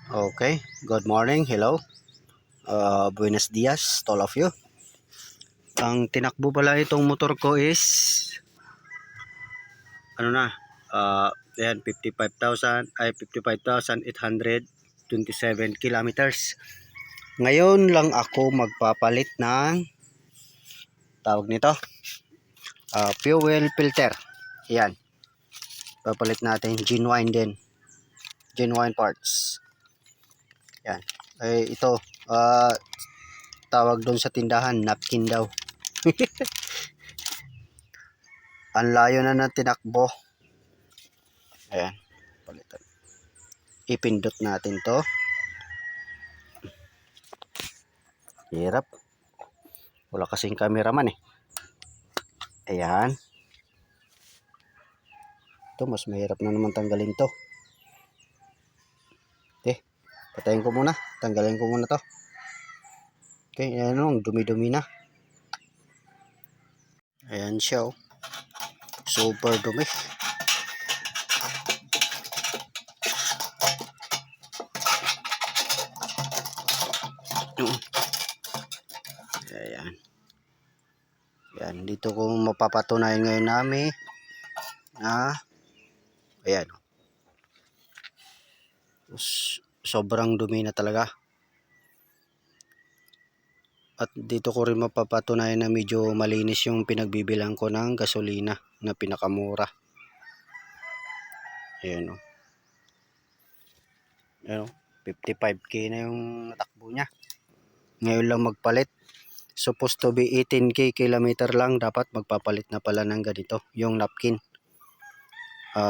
Okay, good morning, hello. Buenos dias to all of you. Ang tinakbo pala itong motor ko is ano na, ayan 55,827 kilometers. Ngayon lang ako magpapalit ng tawag nito, fuel filter. Ayan. Papalit natin genuine din. Genuine parts. Ayan. Ito, tawag doon sa tindahan, napkin daw. Ang layo na ng tinakbo. Ayan, palitan. Ipindot natin to. Hirap. Wala kasing cameraman eh. Ayan. Ito, mas mahirap na naman tanggalin to. Okay, patayin ko muna. Tanggalin ko muna to. Okay, ayan o, dumi-dumi na. Ayan siya o. Super dumi. Ayan. Ayan, dito ko mapapatunayan ngayon namin na ayan. Sobrang dumi na talaga. At dito ko rin mapapatunayan na medyo malinis yung pinagbibilang ko ng gasolina na pinakamura. Ayan o. Ayan o. 55k na yung natakbo niya. Ngayon lang magpalit. Supposed to be 18k kilometer lang. Dapat magpapalit na pala ng ganito. Yung napkin.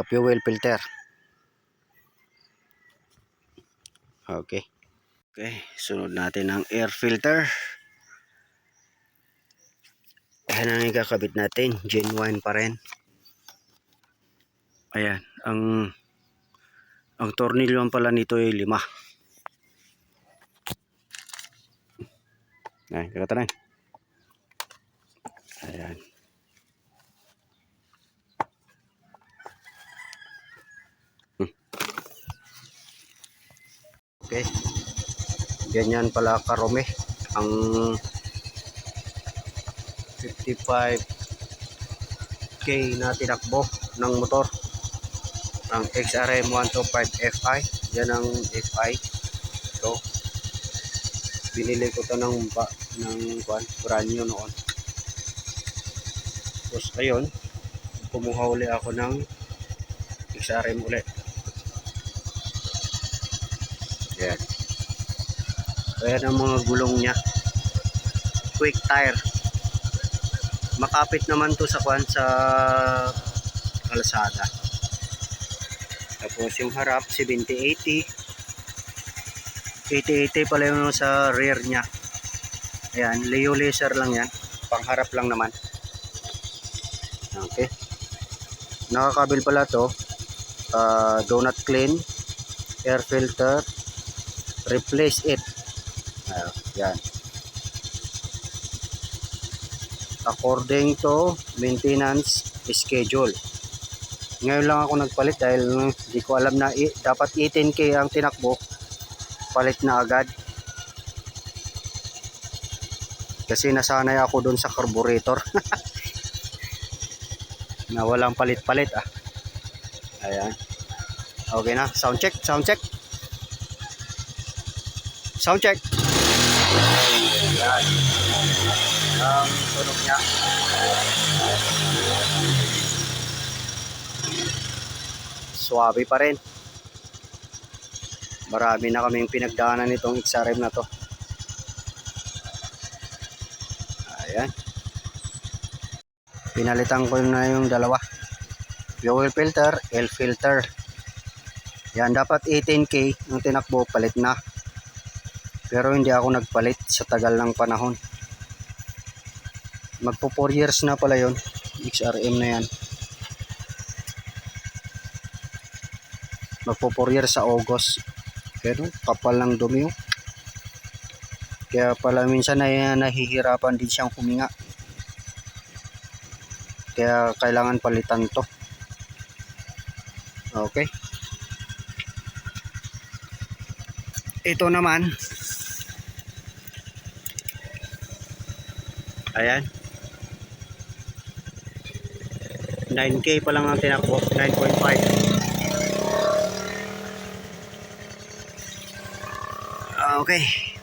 Fuel filter. Okay. Okay. Sunod natin ang air filter. Ayan ang ikakabit natin. Genuine pa rin. Ayan. Ang tornilyo pala nito ay 5. Ayan. Kakata na. Ayan. Okay. Ganyan pala karumi ang 55k na tinakbo ng motor ang XRM 125 FI. Yan ang FI. So, binili ko to ng brand new noon. Tapos ayun, kumuha uli ako ng XRM uli. Ayan. Ayan ang mga gulong niya. Quick tire. Makapit naman to sa kalsada. Tapos yung harap 70-80. 80-80 pala yung sa rear niya. Ayan, Leo laser lang yan. Pangharap lang naman. Okay. Nakakabil pala to. Donut clean, air filter, replace it. Yan. According to maintenance schedule. Ngayon lang ako nagpalit dahil hindi ko alam na dapat 18k ang tinakbo. Palit na agad. Kasi nasanay ako dun sa carburetor. Na walang palit-palit ah. Ayan. Okay na. Sound check. Sound check. Sound check. Ayan. Ang tunog niya. Suwabe pa rin. Marami na kaming pinagdaanan nitong XRM na to. Ayan. Pinalitan ko na yung dalawa. Fuel filter, air filter. Yan, dapat 18k yung tinakbo, palit na. Pero hindi ako nagpalit sa tagal ng panahon. Magpo 4 years na pala yun. XRM na yan. Magpo 4 years sa August. Pero kapal ng dumi. Kaya pala minsan nahihirapan din siyang huminga. Kaya kailangan palitan to. Okay. ito naman, ayan, 9K pa lang ang tinakbo, 9.5. Okay.